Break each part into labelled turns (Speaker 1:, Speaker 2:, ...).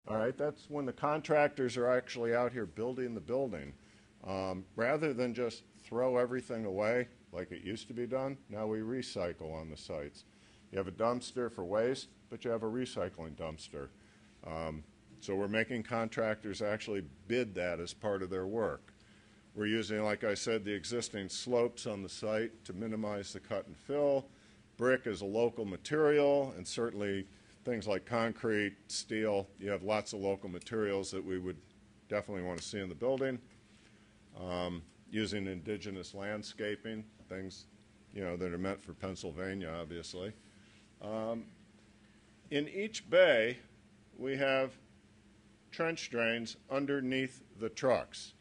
Speaker 1: All right, that's when the contractors are actually out here building the building. Rather than just throw everything away like it used to be done, now we recycle on the sites. You have a dumpster for waste, but you have a recycling dumpster. So we're making contractors actually bid that as part of their work. We're using, like I said, the existing slopes on the site to minimize the cut and fill. Brick is a local material, and certainly things like concrete, steel, you have lots of local materials that we would definitely want to see in the building. Using indigenous landscaping, things that are meant for Pennsylvania, obviously. In each bay, we have trench drains underneath the trucks.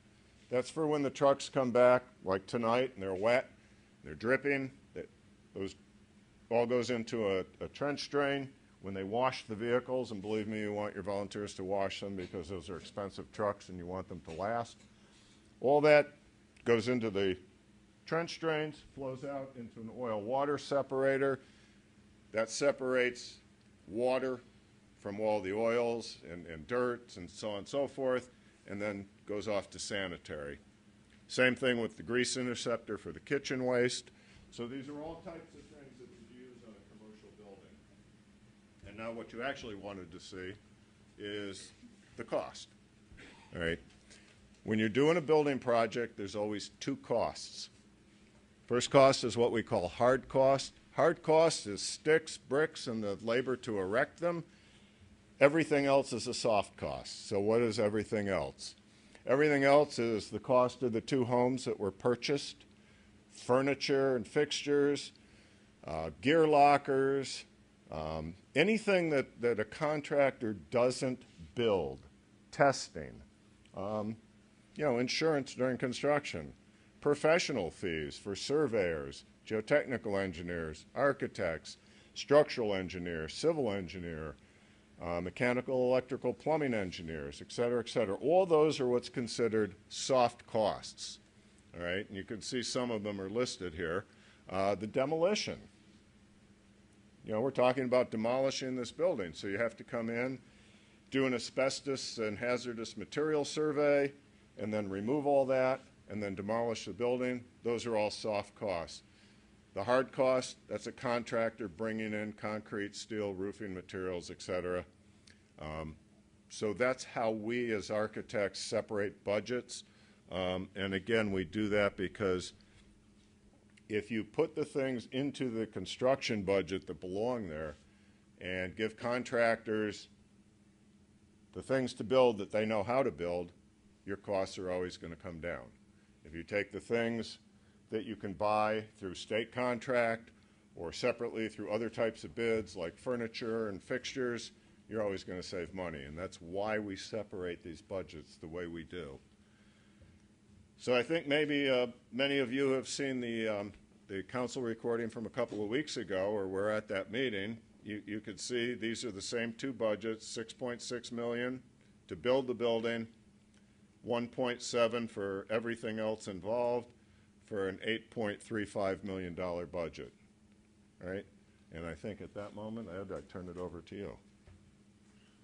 Speaker 1: That's for when the trucks come back, like tonight, and they're wet, they're dripping. Those all goes into a trench drain. When they wash the vehicles, and believe me, you want your volunteers to wash them because those are expensive trucks and you want them to last. All that goes into the trench drains, flows out into an oil water separator. That separates water from all the oils and dirt and so on and so forth, and then goes off to sanitary. Same thing with the grease interceptor for the kitchen waste. So these are all types of things that you use on a commercial building. And now what you actually wanted to see is the cost. All right. When you're doing a building project, there's always two costs. First cost is what we call hard cost. Hard cost is sticks, bricks, and the labor to erect them. Everything else is a soft cost. So what is everything else? Everything else is the cost of the two homes that were purchased, furniture and fixtures, gear lockers, anything that a contractor doesn't build, testing, insurance during construction, professional fees for surveyors, geotechnical engineers, architects, structural engineers, civil engineer, mechanical, electrical, plumbing engineers, et cetera, et cetera. All those are what's considered soft costs. All right, and you can see some of them are listed here. The demolition. We're talking about demolishing this building, so you have to come in, do an asbestos and hazardous material survey, and then remove all that, and then demolish the building. Those are all soft costs. The hard cost, that's a contractor bringing in concrete, steel, roofing materials, et cetera. So that's how we as architects separate budgets. And again, we do that because if you put the things into the construction budget that belong there and give contractors the things to build that they know how to build, your costs are always going to come down. If you take the things that you can buy through state contract or separately through other types of bids like furniture and fixtures, you're always going to save money. And that's why we separate these budgets the way we do. So I think maybe many of you have seen the council recording from a couple of weeks ago, or we're at that meeting. You could see these are the same two budgets, $6.6 million to build the building, $1.7 million for everything else involved, for an $8.35 million budget. All right? And I think at that moment, Ed, I turn it over to you.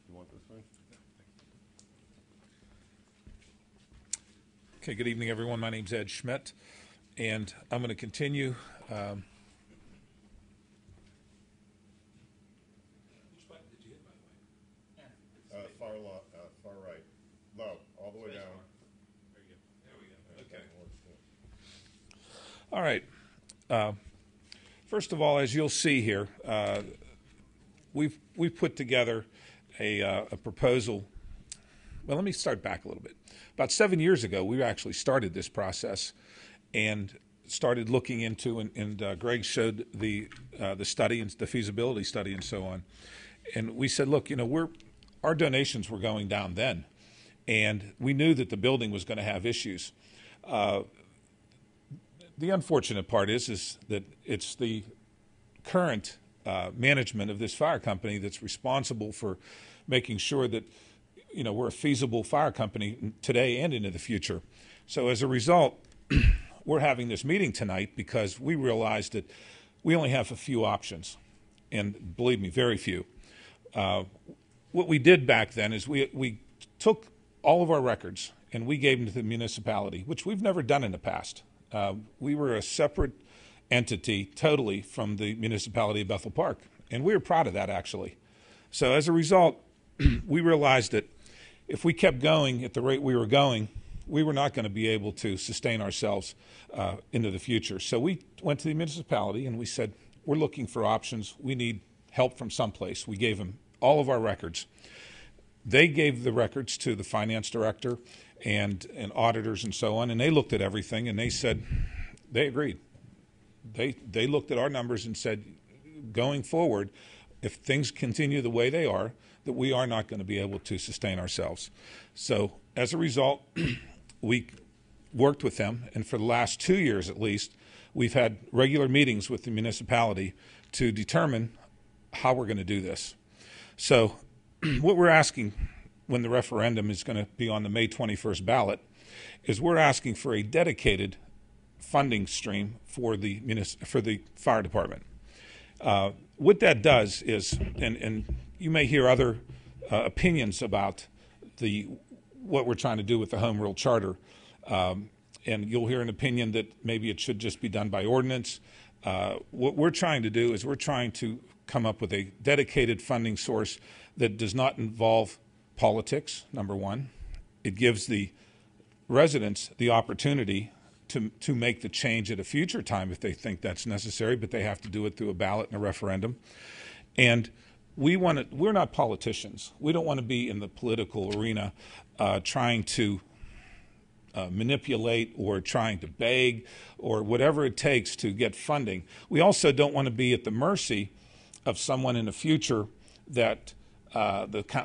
Speaker 1: You want this thing?
Speaker 2: Okay, good evening, everyone. My name's Ed Schmidt, and I'm going to continue. Which button did you hit, by the way?
Speaker 1: Far right. Low, all the way down.
Speaker 2: There we go. Okay. All right. First of all, as you'll see here, we've put together a proposal. Well, let me start back a little bit. About 7 years ago, we actually started this process and started looking into, and Greg showed the study and the feasibility study and so on. And we said, look, our donations were going down then, and we knew that the building was going to have issues. The unfortunate part is that it's the current management of this fire company that's responsible for making sure that we're a feasible fire company today and into the future. So as a result, we're having this meeting tonight because we realized that we only have a few options, and believe me, very few. what we did back then is we took all of our records and we gave them to the municipality, which we've never done in the past. We were a separate entity totally from the municipality of Bethel Park, and we were proud of that, actually. So as a result, we realized that if we kept going at the rate we were going, we were not going to be able to sustain ourselves into the future. So we went to the municipality and we said, we're looking for options. We need help from someplace. We gave them all of our records. They gave the records to the finance director and auditors and so on, and they looked at everything and they said, they agreed. They looked at our numbers and said, going forward, if things continue the way they are, that we are not going to be able to sustain ourselves. So as a result, we worked with them, and for the last 2 years at least, we've had regular meetings with the municipality to determine how we're going to do this. So what we're asking when the referendum is going to be on the May 21st ballot is we're asking for a dedicated funding stream for the fire department. What that does is, and you may hear other opinions about what we're trying to do with the Home Rule Charter, and you'll hear an opinion that maybe it should just be done by ordinance. What we're trying to do is we're trying to come up with a dedicated funding source that does not involve politics, number one. It gives the residents the opportunity to make the change at a future time if they think that's necessary, but they have to do it through a ballot and a referendum. And we're not politicians. We don't want to be in the political arena trying to manipulate or trying to beg or whatever it takes to get funding. We also don't want to be at the mercy of someone in the future that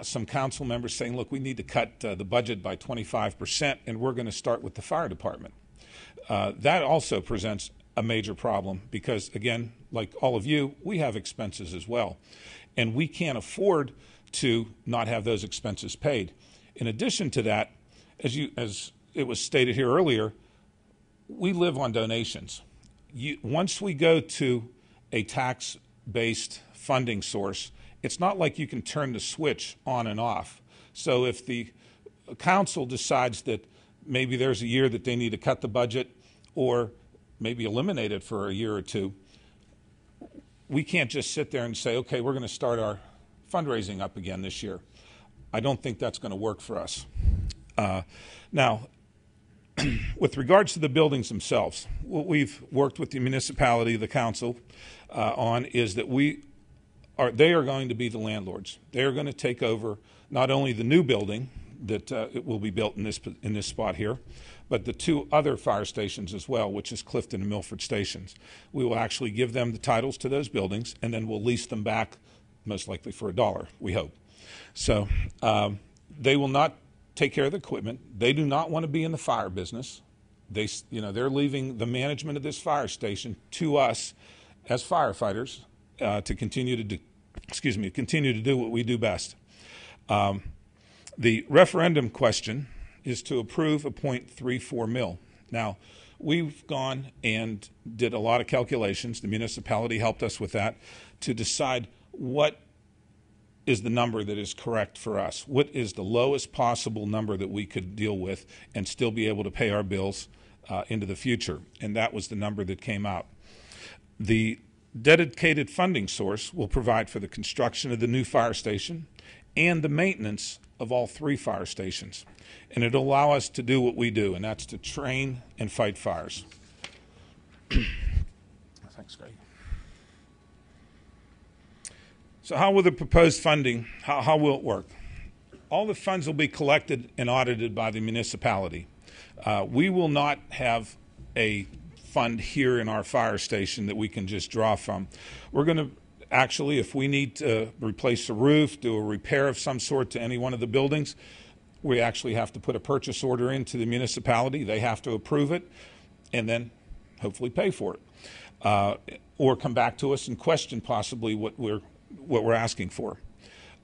Speaker 2: some council members saying, look, we need to cut the budget by 25% and we're going to start with the fire department. That also presents a major problem because, again, like all of you, we have expenses as well. And we can't afford to not have those expenses paid. In addition to that, as it was stated here earlier, we live on donations. Once we go to a tax-based funding source, it's not like you can turn the switch on and off. So if the council decides that maybe there's a year that they need to cut the budget or maybe eliminate it for a year or two, we can't just sit there and say, okay, we're going to start our fundraising up again this year. I don't think that's going to work for us. Now, with regards to the buildings themselves, what we've worked with the municipality, the council, on is that they are going to be the landlords. They are going to take over not only the new building that it will be built in this spot here, but the two other fire stations as well, which is Clifton and Milford stations. We will actually give them the titles to those buildings, and then we'll lease them back, most likely for $1, we hope. So they will not take care of the equipment. They do not want to be in the fire business. They're leaving the management of this fire station to us as firefighters to continue to do what we do best. The referendum question is to approve a .34 mil. Now, we've gone and did a lot of calculations. The municipality helped us with that to decide what is the number that is correct for us. What is the lowest possible number that we could deal with and still be able to pay our bills into the future? And that was the number that came out. The dedicated funding source will provide for the construction of the new fire station and the maintenance of all 3 fire stations. And it'll allow us to do what we do, and that's to train and fight fires. Thanks, Greg. So how will the proposed funding, how will it work? All the funds will be collected and audited by the municipality. We will not have a fund here in our fire station that we can just draw from. We're going to actually, if we need to replace a roof, do a repair of some sort to any one of the buildings, we actually have to put a purchase order into the municipality. They have to approve it and then hopefully pay for it. Or come back to us and question possibly what we're asking for.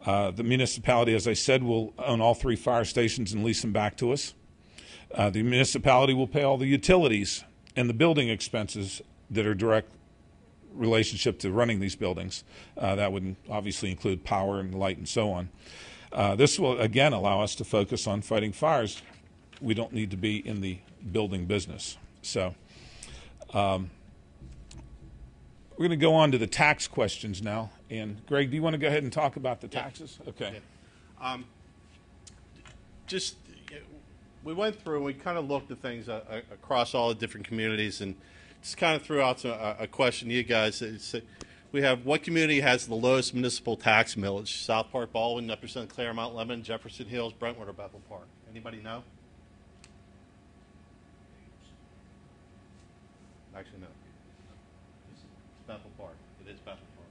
Speaker 2: The municipality, as I said, will own all 3 fire stations and lease them back to us. The municipality will pay all the utilities and the building expenses that are direct relationship to running these buildings. That would obviously include power and light and so on. This will, again, allow us to focus on fighting fires. We don't need to be in the building business. So we're going to go on to the tax questions now. And Greg, do you want to go ahead and talk about the taxes? Okay.
Speaker 3: Yeah. Just we went through and we kind of looked at things across all the different communities, and just kind of threw out a question to you guys. We have, what community has the lowest municipal tax millage? South Park, Baldwin, Upper St. Clair, Mount Lebanon, Jefferson Hills, Brentwood, or Bethel Park? Anybody know? Actually, no. It's Bethel Park. It is Bethel Park.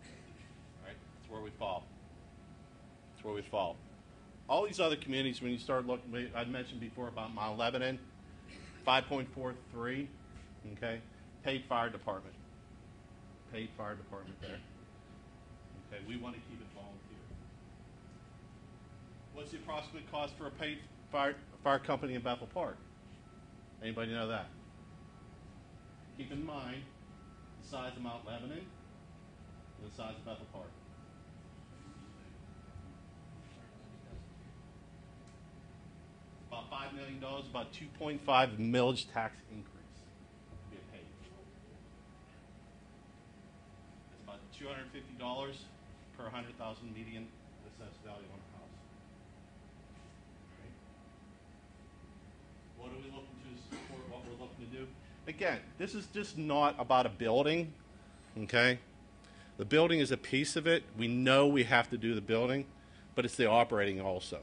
Speaker 3: All right, that's where we fall. That's where we fall. All these other communities, when you start looking, I mentioned before about Mount Lebanon, 5.43. Okay, paid fire department. Paid fire department there. Okay, we want to keep it volunteer. What's the approximate cost for a paid fire company in Bethel Park? Anybody know that? Keep in mind the size of Mount Lebanon and the size of Bethel Park. About $5 million, about 2.5 millage tax increase. $250 per 100,000 median assessed value on a house. Okay. What are we looking to support? What we're looking to do? Again, this is just not about a building. Okay, the building is a piece of it. We know we have to do the building, but it's the operating also.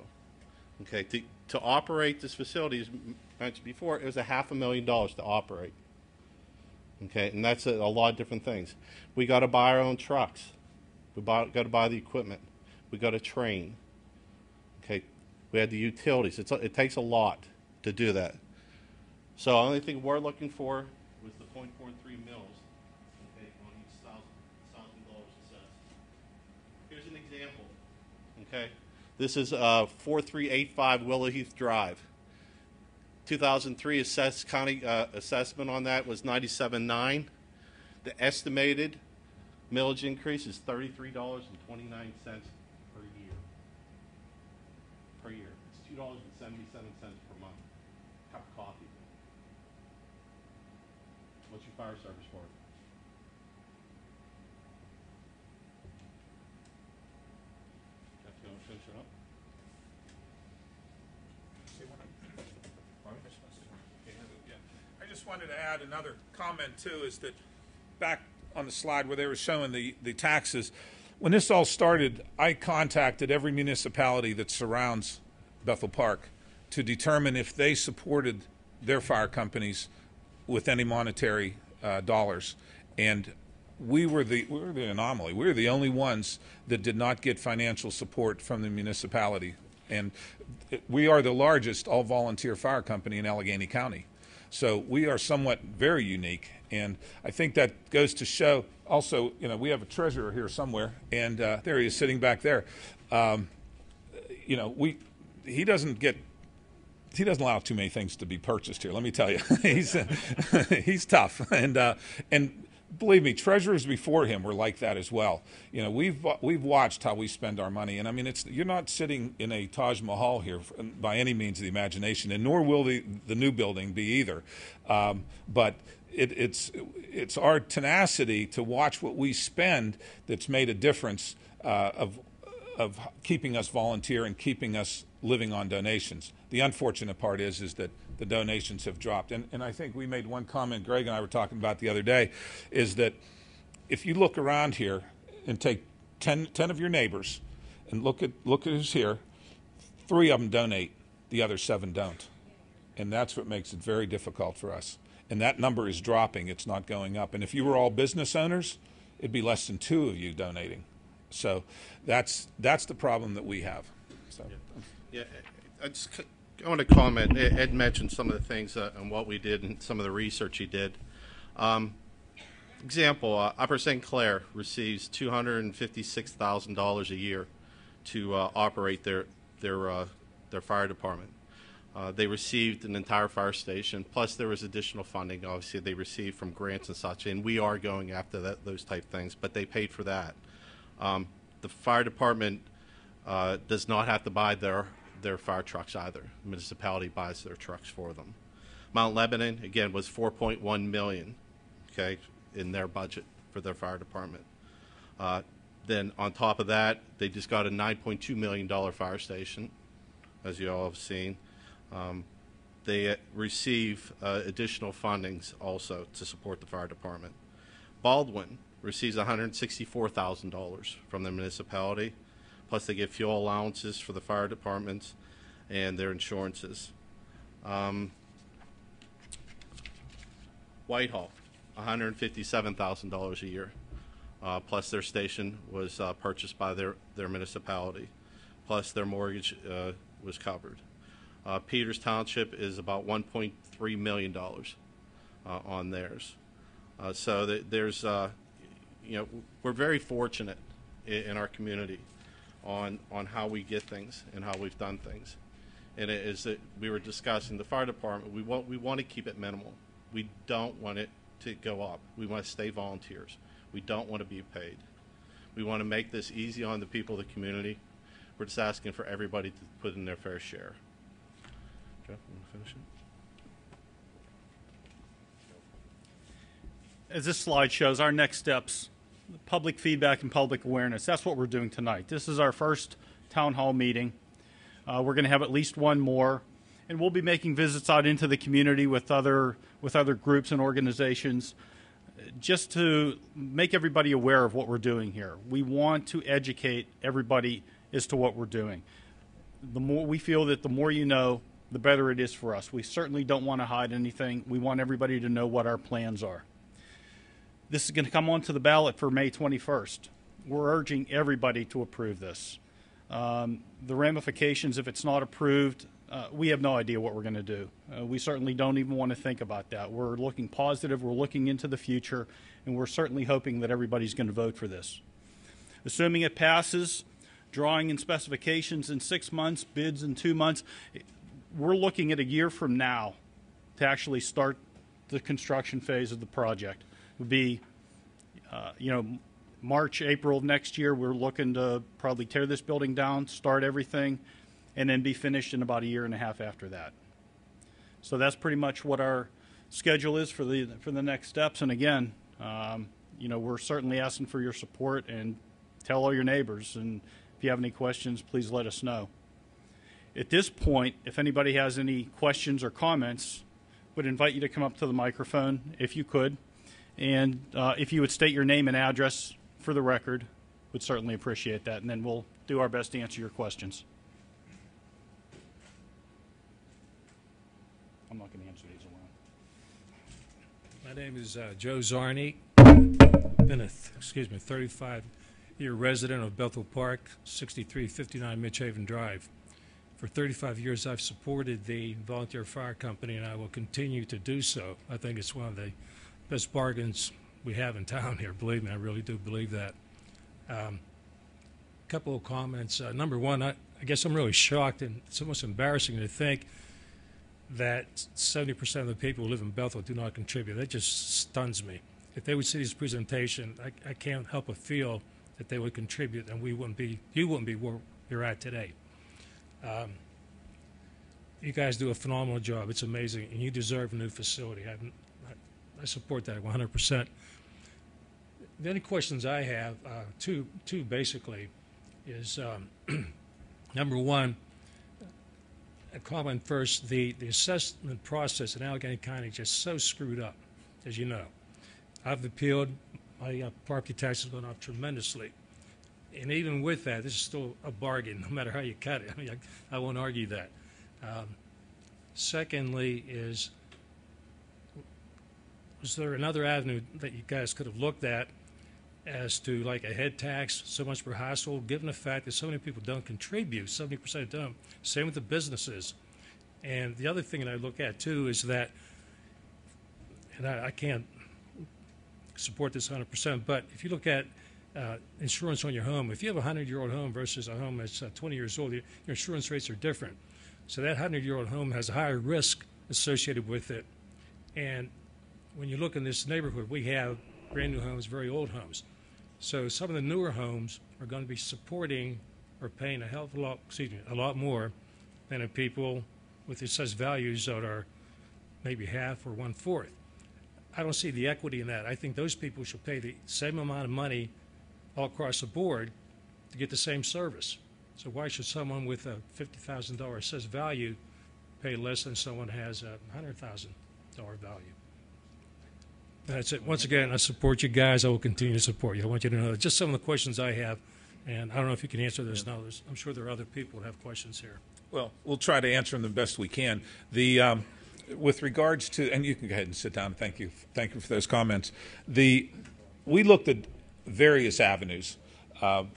Speaker 3: Okay, to operate this facility, as mentioned before, it was $500,000 to operate. Okay, and that's a lot of different things. We got to buy our own trucks. We got to buy the equipment. We got to train. Okay, we had the utilities. It takes a lot to do that. So the only thing we're looking for was the 0.43 mils. Okay, on each $1,000 assessed. Here's an example. Okay, this is 4385 Willow Heath Drive. 2003 county assessment on that was $97.9. The estimated millage increase is $33.29 per year. Per year. It's $2.77 per month. Cup of coffee. What's your fire service for? Jeff, you want to finish it up?
Speaker 2: I just wanted to add another comment too, is that back on the slide where they were showing the taxes, when this all started, I contacted every municipality that surrounds Bethel Park to determine if they supported their fire companies with any monetary dollars. And we were the anomaly. We were the only ones that did not get financial support from the municipality. And we are the largest all-volunteer fire company in Allegheny County. So we are somewhat very unique, and I think that goes to show also, you know, we have a treasurer here somewhere, and there he is sitting back there. You know, he doesn't allow too many things to be purchased here, let me tell you. He's tough, and believe me, treasurers before him were like that as well. You know, we've watched how we spend our money, and I mean, you're not sitting in a Taj Mahal here by any means of the imagination, and nor will the new building be either. But it's our tenacity to watch what we spend that's made a difference of keeping us volunteer and keeping us living on donations. The unfortunate part is that the donations have dropped. And I think we made one comment, Greg and I were talking about the other day, is that if you look around here and take 10 of your neighbors and look at who's here, 3 of them donate, the other 7 don't. And that's what makes it very difficult for us. And that number is dropping, it's not going up. And if you were all business owners, it'd be less than 2 of you donating. So that's the problem that we have. So.
Speaker 3: Yeah, I want to comment. Ed mentioned some of the things and what we did and some of the research he did. Example, Upper St. Clair receives $256,000 a year to operate their fire department. They received an entire fire station, plus there was additional funding, obviously, they received from grants and such, and we are going after those type things, but they paid for that. The fire department does not have to buy their fire trucks either. The municipality buys their trucks for them. Mount Lebanon, again, was $4.1 million, okay, in their budget for their fire department. Then on top of that, they just got a $9.2 million fire station, as you all have seen. They receive additional fundings also to support the fire department. Baldwin receives $164,000 from the municipality, plus they get fuel allowances for the fire departments and their insurances. Whitehall, $157,000 a year, plus their station was purchased by their municipality, plus their mortgage was covered. Peters Township is about $1.3 million on theirs. So there's, you know, we're very fortunate in our community on how we get things and how we've done things. And it is that we were discussing the fire department. We want to keep it minimal. We don't want it to go up. We want to stay volunteers. We don't want to be paid. We want to make this easy on the people of the community. We're just asking for everybody to put in their fair share. Jeff, you want to finish it?
Speaker 4: As this slide shows, our next steps, public feedback and public awareness. That's what we're doing tonight. This is our first town hall meeting. We're going to have at least one more, and we'll be making visits out into the community with other groups and organizations, just to make everybody aware of what we're doing here. We want to educate everybody as to what we're doing. The more we feel that the more you know, the better it is for us. We certainly don't want to hide anything. We want everybody to know what our plans are. This is going to come onto the ballot for May 21st. We're urging everybody to approve this. The ramifications, if it's not approved, we have no idea what we're going to do. We certainly don't even want to think about that. We're looking positive, we're looking into the future, and we're certainly hoping that everybody's going to vote for this. Assuming it passes, drawing and specifications in 6 months, bids in 2 months, we're looking at a year from now to actually start the construction phase of the project. It would be, March, April of next year. We're looking to probably tear this building down, start everything, and then be finished in about a year and a half after that. So that's pretty much what our schedule is for the next steps. And again, we're certainly asking for your support, and tell all your neighbors. And if you have any questions, please let us know. At this point, if anybody has any questions or comments, would invite you to come up to the microphone if you could. And if you would state your name and address for the record, would certainly appreciate that. And then we'll do our best to answer your questions. I'm not going to answer these alone.
Speaker 5: My name is Joe Zarni. Been a 35-year resident of Bethel Park, 6359 Mitch-Haven Drive. For 35 years, I've supported the volunteer fire company, and I will continue to do so. I think it's one of the best bargains we have in town here. Believe me, I really do believe that. Couple of comments. Number one, I guess I'm really shocked, and it's almost embarrassing to think that 70% of the people who live in Bethel do not contribute. That just stuns me. If they would see this presentation, I can't help but feel that they would contribute, and you wouldn't be where you're at today. You guys do a phenomenal job. It's amazing, and you deserve a new facility. I support that 100%. The only questions I have, two basically, is number one, a comment first. The assessment process in Allegheny County is just so screwed up, as you know. I've appealed. My property tax has gone up tremendously. And even with that, this is still a bargain, no matter how you cut it. I mean, I won't argue that. Secondly is there another avenue that you guys could have looked at as to like a head tax, so much per household, given the fact that so many people don't contribute, 70% don't. Same with the businesses. And the other thing that I look at, too, is that, and I can't support this 100%, but if you look at insurance on your home, if you have a 100-year-old home versus a home that's 20 years old, your insurance rates are different. So that 100-year-old home has a higher risk associated with it. And when you look in this neighborhood, we have brand new homes, very old homes. So some of the newer homes are going to be supporting or paying a hell of a lot, a lot more than the people with assessed values that are maybe half or 1/4. I don't see the equity in that. I think those people should pay the same amount of money all across the board to get the same service. So why should someone with a $50,000 assessed value pay less than someone who has a $100,000 value? That's it. Once again, I support you guys. I will continue to support you. I want you to know just some of the questions I have, and I don't know if you can answer those now. I'm sure there are other people that have questions here.
Speaker 2: Well, we'll try to answer them the best we can. The with regards to, and you can go ahead and sit down. Thank you for those comments. We looked at various avenues.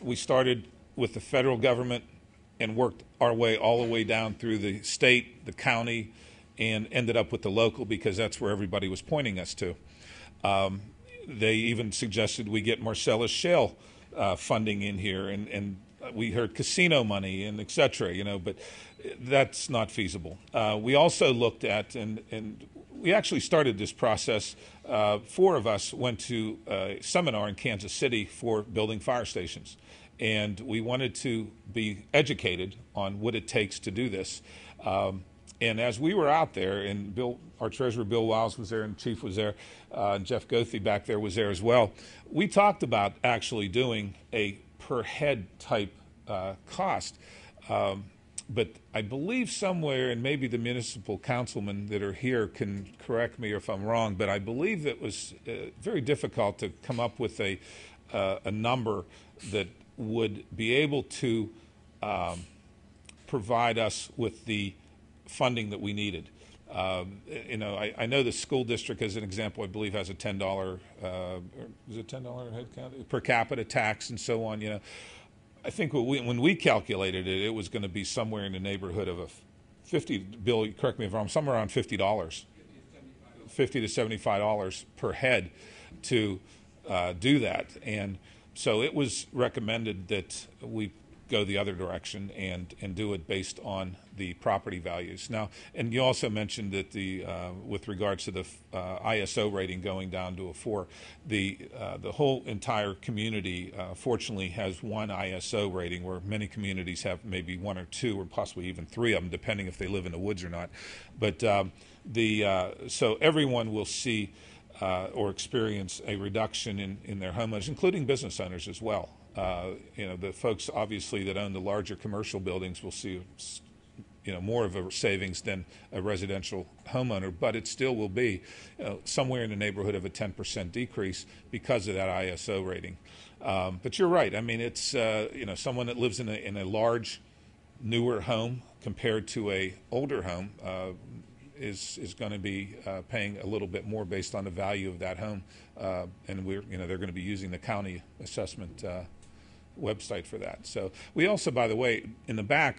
Speaker 2: We started with the federal government and worked our way all the way down through the state, the county, and ended up with the local because that's where everybody was pointing us to. They even suggested we get Marcellus Shale funding in here, and we heard casino money and et cetera, but that's not feasible. We also looked at, and we actually started this process. 4 of us went to a seminar in Kansas City for building fire stations, and we wanted to be educated on what it takes to do this. And as we were out there, and our treasurer Bill Wiles was there, and Chief was there, and Jeff Goethe back there was there as well, we talked about actually doing a per head type cost. But I believe somewhere, and maybe the municipal councilmen that are here can correct me if I'm wrong, but I believe it was very difficult to come up with a number that would be able to provide us with the funding that we needed. I know the school district, as an example, I believe has a $10 is it $10 head count per capita tax and so on. I think when we calculated it, it was going to be somewhere in the neighborhood of a Bill, correct me if I'm wrong, somewhere around $50, $50 to $75 per head to do that. And so it was recommended that we go the other direction and do it based on the property values. Now, and you also mentioned that with regards to the ISO rating going down to a 4, the whole entire community fortunately has one ISO rating, where many communities have maybe 1 or 2 or possibly even 3 of them, depending if they live in the woods or not. But so everyone will see or experience a reduction in their homeowners, including business owners as well. The folks obviously that own the larger commercial buildings will see, more of a savings than a residential homeowner, but it still will be somewhere in the neighborhood of a 10% decrease because of that ISO rating. But you're right. I mean, it's someone that lives in a large, newer home compared to a older home is going to be paying a little bit more based on the value of that home, and they're going to be using the county assessment website for that. So we also, by the way, in the back,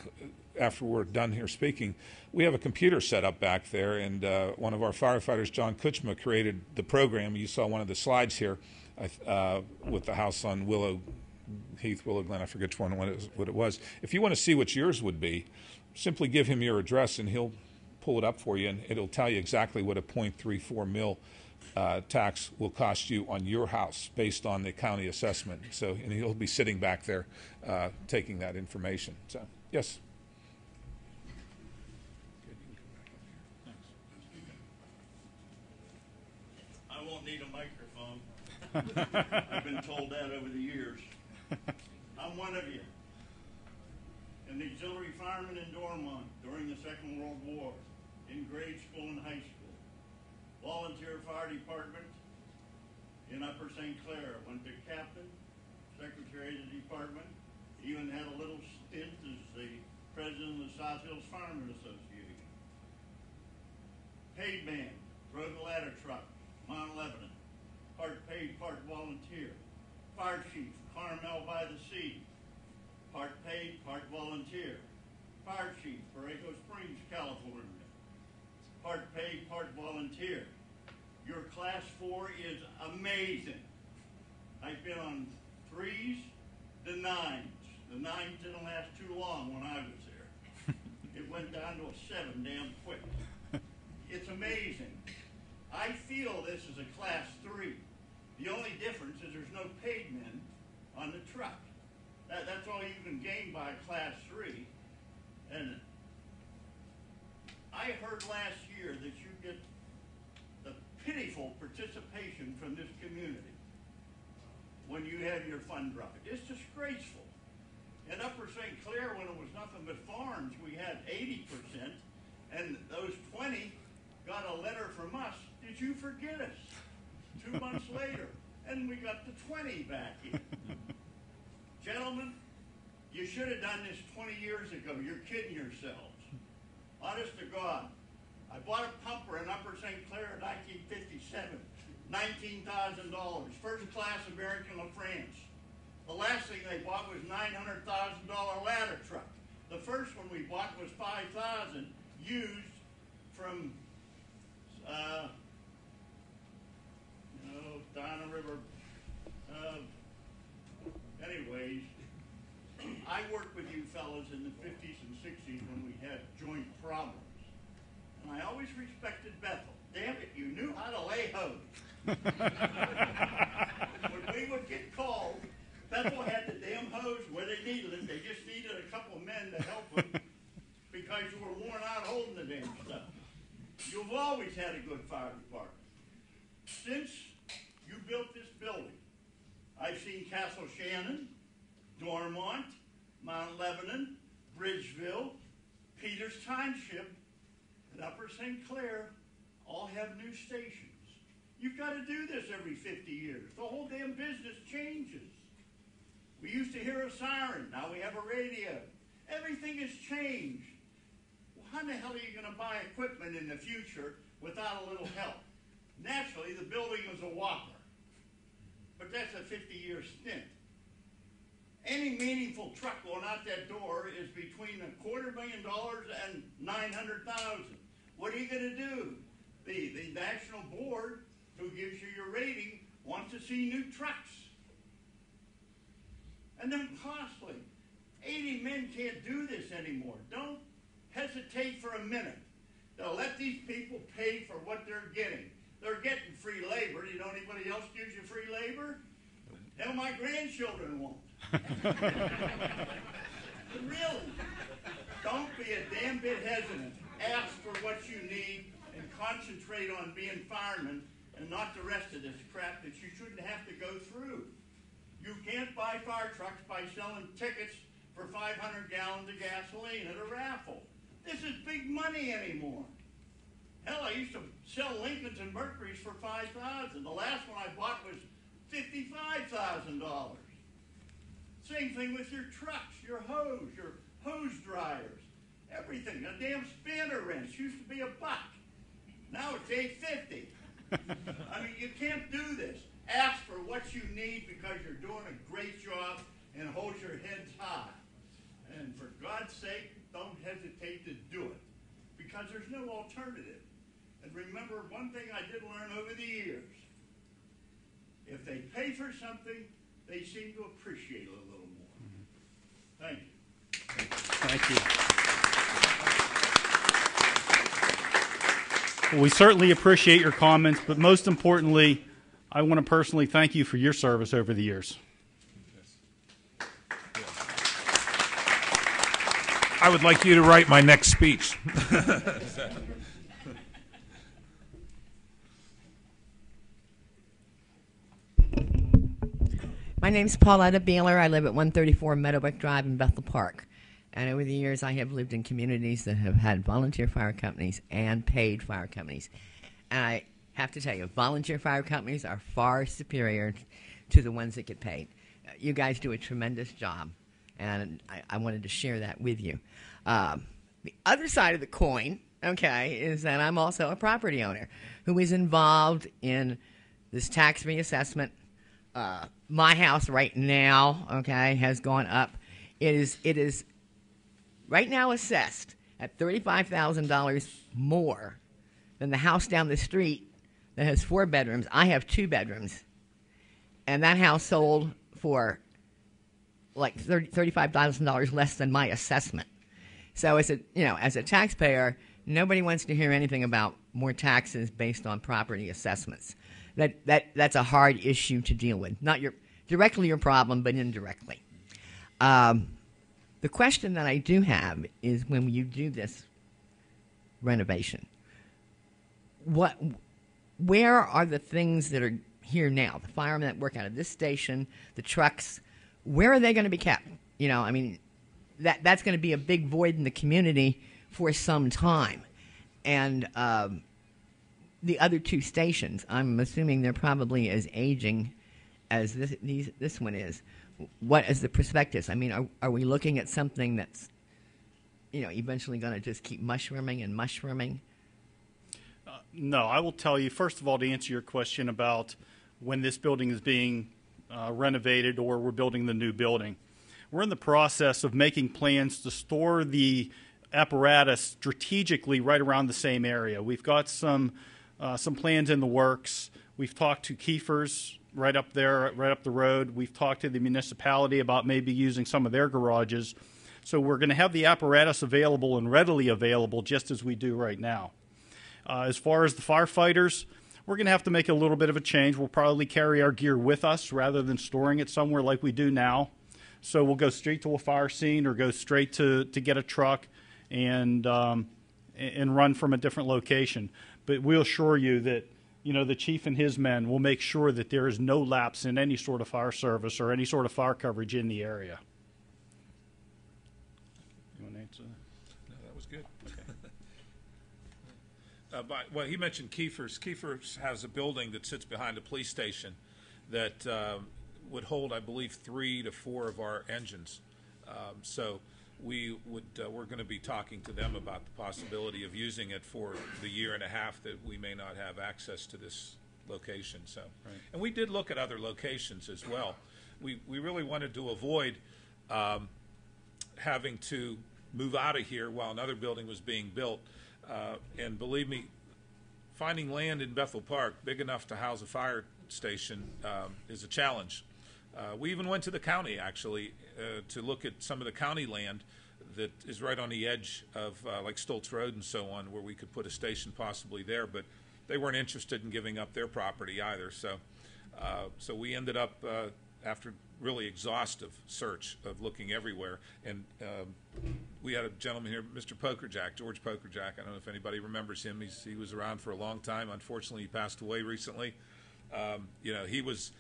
Speaker 2: after we're done here speaking, we have a computer set up back there, and one of our firefighters, John Kuchma, created the program. You saw one of the slides here with the house on Willow Glen. I forget which one what it was. If you want to see what yours would be, simply give him your address, and he'll pull it up for you, and it'll tell you exactly what a 0.34 mil tax will cost you on your house based on the county assessment. So, and he'll be sitting back there taking that information. So, yes.
Speaker 6: I won't need a microphone. I've been told that over the years. I'm one of you. An auxiliary fireman in Dormont during the Second World War, in grade school and high school. Volunteer fire department in Upper St. Clair. Went to captain, secretary of the department. Even had a little stint as the president of the South Hills Firemen Association. Paid man, drove a ladder truck, Mount Lebanon. Part paid, part volunteer. Fire chief, Carmel by the Sea. Part paid, part volunteer. Fire chief, Borrego Springs, California. Part paid, part volunteer. Your class 4 is amazing. I've been on 3s to 9s. The 9s didn't last too long when I was there. It went down to a 7 damn quick. It's amazing. I feel this is a class 3. The only difference is there's no paid men on the truck. That's all you can gain by a Class 3. And I heard last year that you get the pitiful participation from this community when you have your fund drive. It's disgraceful. In Upper St. Clair, when it was nothing but farms, we had 80%, and those 20 got a letter from us, did you forget us? 2 months later, and we got the 20 back in. Gentlemen, you should have done this 20 years ago. You're kidding yourselves. Honest to God. I bought a pumper in Upper St. Clair in 1957, $19,000, first class American LaFrance. The last thing they bought was $900,000 ladder truck. The first one we bought was $5,000, used from, down the river. Anyways, I worked with you fellas in the 50s and 60s when we had joint problems. And I always respected Bethel. Damn it, you knew how to lay hose. When we would get called, Bethel had the damn hose where they needed it. They just needed a couple of men to help them because you were worn out holding the damn stuff. You've always had a good fire department. Since you built this building, I've seen Castle Shannon, Dormont, Mount Lebanon, Bridgeville, Peters Township, and Upper St. Clair all have new stations. You've got to do this every 50 years. The whole damn business changes. We used to hear a siren. Now we have a radio. Everything has changed. Well, how the hell are you going to buy equipment in the future without a little help? Naturally, the building was a whopper. But that's a 50-year stint. Any meaningful truck going out that door is between $250,000 and $900,000. What are you going to do? The national board, who gives you your rating, wants to see new trucks. And they're costly. 80 men can't do this anymore. Don't hesitate for a minute. They'll let these people pay for what they're getting. They're getting free labor. You know anybody else gives you free labor? Hell, my grandchildren won't. Really, don't be a damn bit hesitant. Ask for what you need and concentrate on being firemen and not the rest of this crap that you shouldn't have to go through. You can't buy fire trucks by selling tickets for 500 gallons of gasoline at a raffle. This is big money anymore. Hell, I used to sell Lincolns and Mercuries for $5,000. The last one I bought was $55,000. Same thing with your trucks, your hose dryers, everything. A damn spanner wrench used to be $1. Now it's $8.50. I mean, you can't do this. Ask for what you need because you're doing a great job, and hold your heads high. And for God's sake, don't hesitate to do it because there's no alternative. And remember, one thing I did learn over the years, if they pay for something, they seem to appreciate it a little more. Thank you.
Speaker 4: Thank you. Well, we certainly appreciate your comments, but most importantly, I want to personally thank you for your service over the years.
Speaker 2: I would like you to write my next speech.
Speaker 7: My name's Pauletta Beeler. I live at 134 Meadowbrook Drive in Bethel Park. And over the years, I have lived in communities that have had volunteer fire companies and paid fire companies. And I have to tell you, volunteer fire companies are far superior to the ones that get paid. You guys do a tremendous job, and I wanted to share that with you. The other side of the coin, okay, is that I'm also a property owner who is involved in this tax reassessment. My house right now, okay, has gone up. It is right now assessed at $35,000 more than the house down the street that has 4 bedrooms. I have 2 bedrooms, and that house sold for like $35,000 less than my assessment. So as a taxpayer, nobody wants to hear anything about more taxes based on property assessments. That's a hard issue to deal with. Not directly your problem, but indirectly. The question that I do have is when you do this renovation, where are the things that are here now? The firemen that work out of this station, the trucks, where are they going to be kept? You know, I mean, that's going to be a big void in the community for some time. And the other two stations, I'm assuming they're probably as aging as this one is. What is the prospectus? I mean, are we looking at something that's, you know, eventually going to just keep mushrooming and mushrooming?
Speaker 4: No, I will tell you, first of all, to answer your question about when this building is being renovated or we're building the new building. We're in the process of making plans to store the apparatus strategically right around the same area. We've got some plans in the works. We've talked to Kiefer's right up there, right up the road. We've talked to the municipality about maybe using some of their garages. So we're going to have the apparatus available and readily available just as we do right now. As far as the firefighters, we're going to have to make a little bit of a change. We'll probably carry our gear with us rather than storing it somewhere like we do now. So we'll go straight to a fire scene or go straight to get a truck and run from a different location. But we'll assure you that, you know, the chief and his men will make sure that there is no lapse in any sort of fire service or any sort of fire coverage in the area. You want to answer that?
Speaker 2: No, that was good. Well, he mentioned Kiefer's. Kiefer's has a building that sits behind a police station that would hold, I believe, 3 to 4 of our engines. So we're going to be talking to them about the possibility of using it for the year and a half that we may not have access to this location. So, right. And we did look at other locations as well. We really wanted to avoid having to move out of here while another building was being built. And believe me, finding land in Bethel Park big enough to house a fire station is a challenge. We even went to the county, actually, to look at some of the county land that is right on the edge of like Stoltz Road and so on, where we could put a station possibly there, but they weren't interested in giving up their property either. So we ended up, after really exhaustive search of looking everywhere, and we had a gentleman here, Mr. Pokerjack, George Pokerjack. I don't know if anybody remembers him. He was around for a long time. Unfortunately, he passed away recently. You know, he was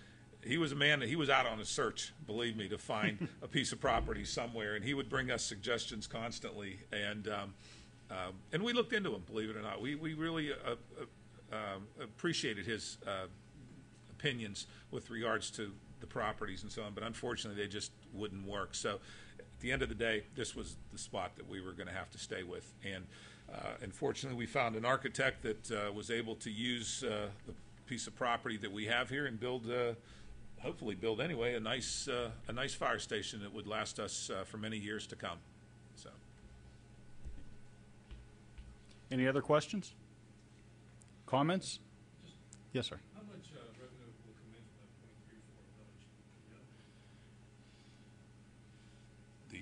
Speaker 2: a man that he was out on a search, believe me, to find a piece of property somewhere, and he would bring us suggestions constantly, and we looked into them, believe it or not. We really appreciated his opinions with regards to the properties and so on, but unfortunately they just wouldn't work. So at the end of the day, this was the spot that we were going to have to stay with, and unfortunately we found an architect that was able to use the piece of property that we have here and build hopefully build anyway a nice fire station that would last us for many years to come. So,
Speaker 4: any other questions? Comments? Yes, sir.
Speaker 5: How much revenue will come in from that 0.34 village?
Speaker 2: the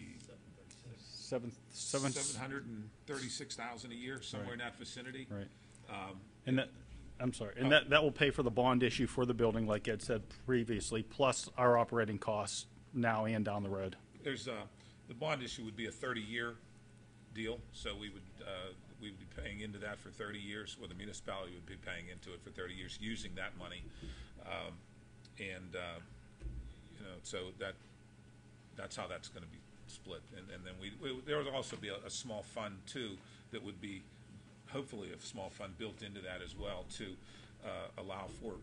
Speaker 2: $736,000 a year, somewhere in that vicinity.
Speaker 4: Right. And that, I'm sorry, and that will pay for the bond issue for the building, like Ed said previously, plus our operating costs now and down the road.
Speaker 2: There's the bond issue would be a 30-year deal, so we would be paying into that for 30 years, or the municipality would be paying into it for 30 years using that money, you know, so that's how that's going to be split, and then there would also be a small fund too that would be hopefully a small fund built into that as well to allow for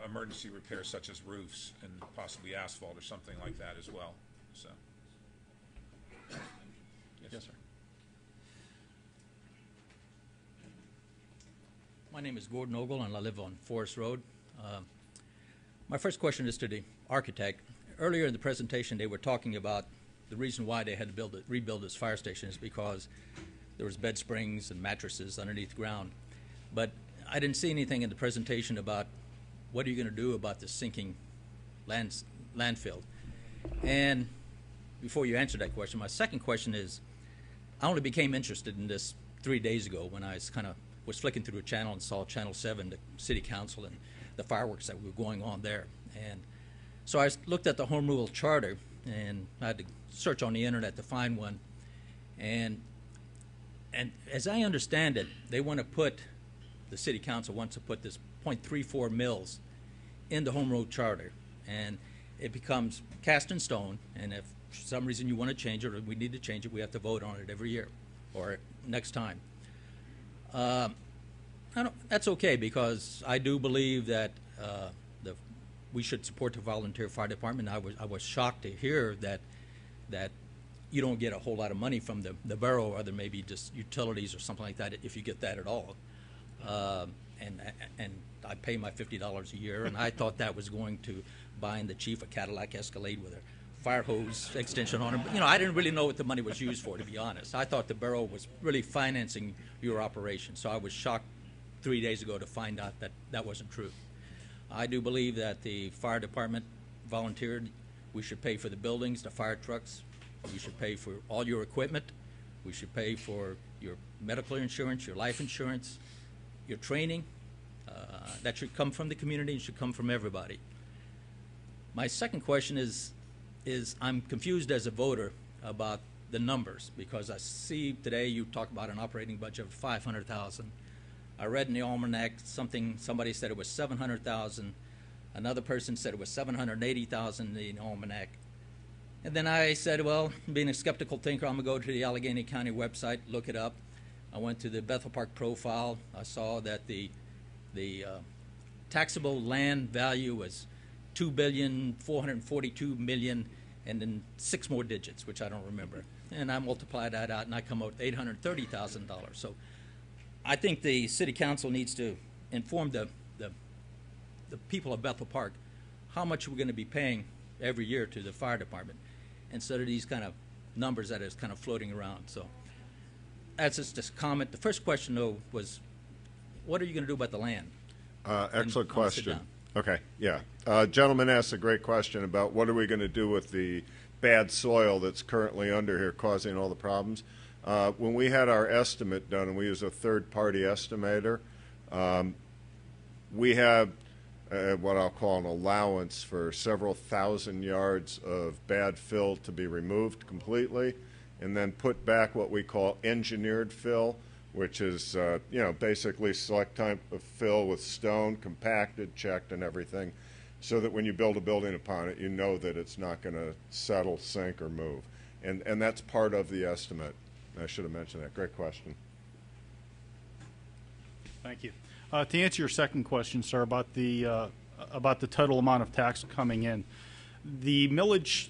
Speaker 2: emergency repairs such as roofs and possibly asphalt or something like that as well. So,
Speaker 4: yes, sir.
Speaker 8: My name is Gordon Ogle, and I live on Forest Road. My first question is to the architect. Earlier in the presentation, they were talking about the reason why they had to rebuild this fire station is because there was bed springs and mattresses underneath the ground. But I didn't see anything in the presentation about what are you going to do about this sinking landfill. And before you answer that question, my second question is, I only became interested in this 3 days ago when I was flicking through a channel and saw Channel 7, the city council, and the fireworks that were going on there. And So I looked at the Home Rule Charter, and I had to search on the internet to find one. And as I understand it, they want to put, the City Council wants to put this 0.34 mils in the Home Rule Charter. And it becomes cast in stone, and if for some reason you want to change it or we need to change it, we have to vote on it every year or next time. That's okay, because I do believe that we should support the volunteer fire department. I was shocked to hear that you don't get a whole lot of money from the borough, or other maybe just utilities or something like that, if you get that at all. And I pay my $50 a year, and I thought that was going to buying the chief a Cadillac Escalade with a fire hose extension on it. But, I didn't really know what the money was used for, to be honest. I thought the borough was really financing your operation, so I was shocked 3 days ago to find out that that wasn't true. I do believe that the fire department volunteered. We should pay for the buildings, the fire trucks. We should pay for all your equipment. We should pay for your medical insurance, your life insurance, your training. That should come from the community and should come from everybody. My second question is I'm confused as a voter about the numbers, because I see today you talk about an operating budget of $500,000. I read in the almanac somebody said it was $700,000. Another person said it was $780,000 in the almanac. And then I said, well, being a skeptical thinker, I'm going to go to the Allegheny County website, look it up. I went to the Bethel Park profile. I saw that the taxable land value was $2,442,000,000, and then 6 more digits, which I don't remember. And I multiply that out, and I come out with $830,000. So I think the City Council needs to inform the people of Bethel Park how much we're going to be paying every year to the fire department, instead of these kind of numbers that is kind of floating around. So that's just a comment. The first question, though, was, what are you going to do about the land?
Speaker 1: Excellent question. Okay, yeah. Gentleman asked a great question about what are we going to do with the bad soil that's currently under here causing all the problems. When we had our estimate done, and we use a third-party estimator, we have what I'll call an allowance for several thousand yards of bad fill to be removed completely, and then put back what we call engineered fill, which is basically select type of fill with stone, compacted, checked, and everything, so that when you build a building upon it, you know that it's not going to settle, sink, or move. And that's part of the estimate. I should have mentioned that. Great question.
Speaker 4: Thank you. To answer your second question, sir, about the total amount of tax coming in, the millage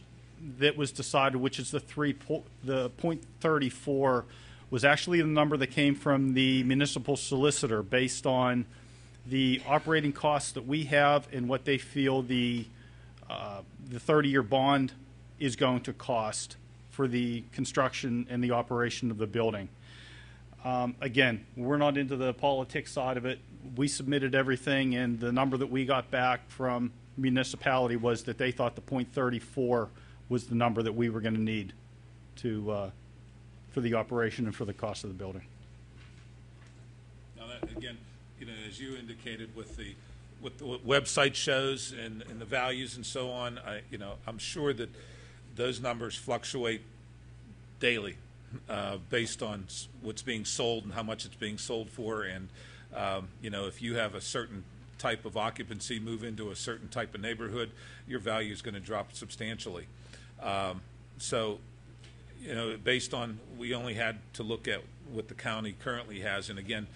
Speaker 4: that was decided, which is the 0.34, was actually the number that came from the municipal solicitor based on the operating costs that we have and what they feel the 30-year bond is going to cost for the construction and the operation of the building. Again, we're not into the politics side of it. We submitted everything, and the number that we got back from municipality was that they thought the 0.34 was the number that we were going to need to for the operation and for the cost of the building.
Speaker 2: Now, that, again, as you indicated with what the website shows and the values and so on, I'm sure that those numbers fluctuate daily based on what's being sold and how much it's being sold for. And if you have a certain type of occupancy move into a certain type of neighborhood, your value is going to drop substantially. Based on, we only had to look at what the county currently has. And again,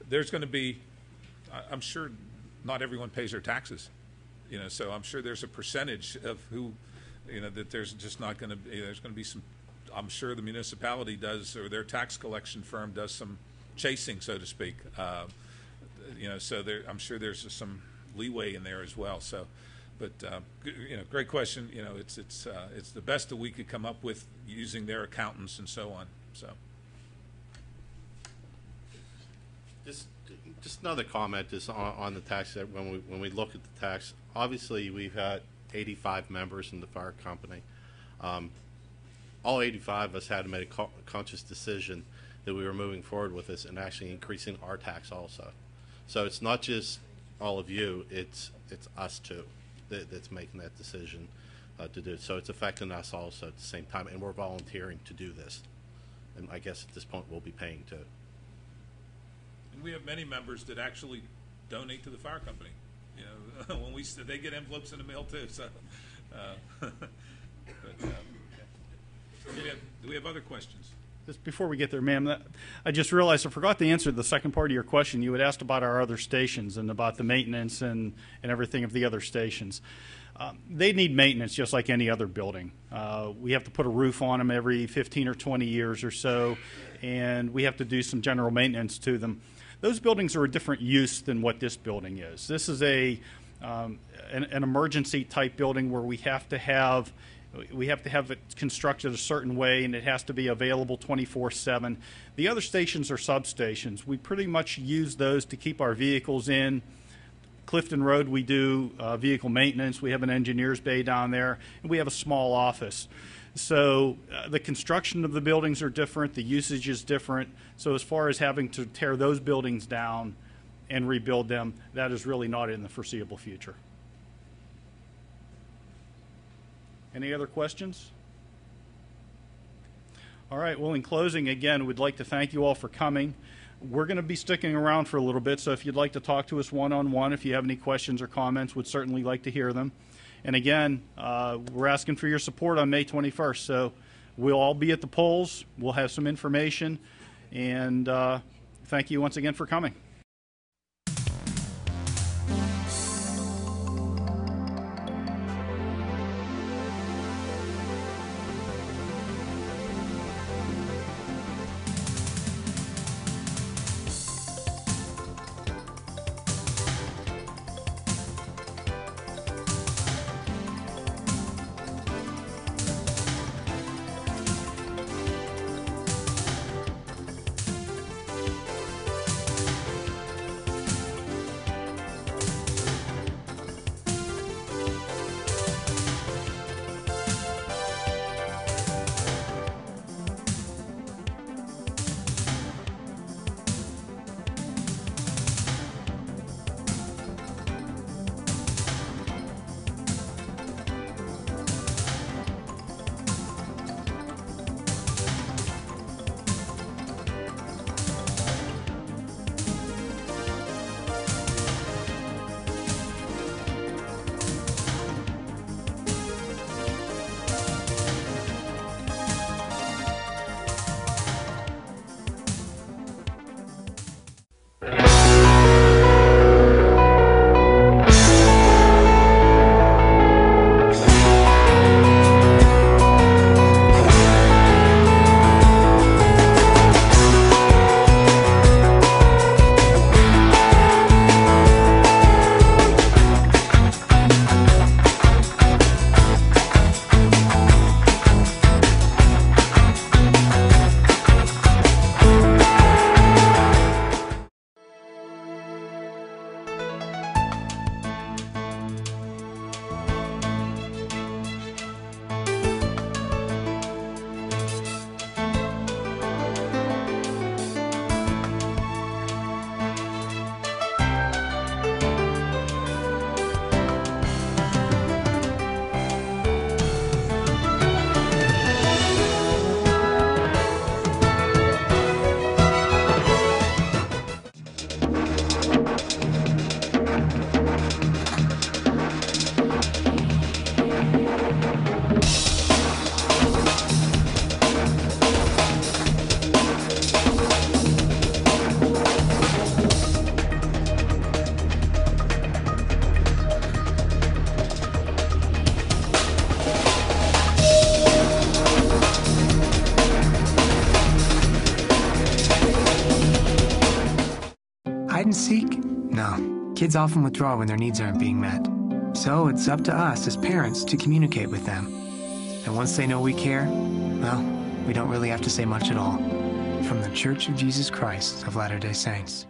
Speaker 2: there's going to be, I'm sure not everyone pays their taxes, so I'm sure there's a percentage of who, that there's just not going to be, there's going to be some, I'm sure the municipality does, or their tax collection firm does some chasing, so to speak. So I'm sure there's some leeway in there as well. So, but great question. It's the best that we could come up with using their accountants and so on. So,
Speaker 3: just another comment is on the tax. That when we look at the tax, obviously we've had 85 members in the fire company. All 85 of us had to make a conscious decision that we were moving forward with this and actually increasing our tax also. So it's not just all of you; it's us too. that's making that decision to do it. So it's affecting us also at the same time, and we're volunteering to do this. And I guess at this point we'll be paying too.
Speaker 2: And we have many members that actually donate to the fire company. You know, when they get envelopes in the mail too. So, do we have other questions?
Speaker 4: Just before we get there, ma'am, I just realized I forgot to answer the second part of your question. You had asked about our other stations and about the maintenance and everything of the other stations. They need maintenance just like any other building. We have to put a roof on them every 15 or 20 years or so, and we have to do some general maintenance to them. Those buildings are a different use than what this building is. This is an emergency type building where we have to have it constructed a certain way, and it has to be available 24/7. The other stations are substations. We pretty much use those to keep our vehicles in. Clifton Road, we do vehicle maintenance. We have an engineer's bay down there, and we have a small office. So the construction of the buildings are different. The usage is different. So as far as having to tear those buildings down and rebuild them, that is really not in the foreseeable future. Any other questions? All right, well, in closing, again, we'd like to thank you all for coming. We're going to be sticking around for a little bit, so if you'd like to talk to us one-on-one, if you have any questions or comments, we'd certainly like to hear them. And again, we're asking for your support on May 21st, so we'll all be at the polls. We'll have some information, and thank you once again for coming.
Speaker 9: Hide and seek? No. Kids often withdraw when their needs aren't being met. So it's up to us as parents to communicate with them. And once they know we care, well, we don't really have to say much at all. From the Church of Jesus Christ of Latter-day Saints.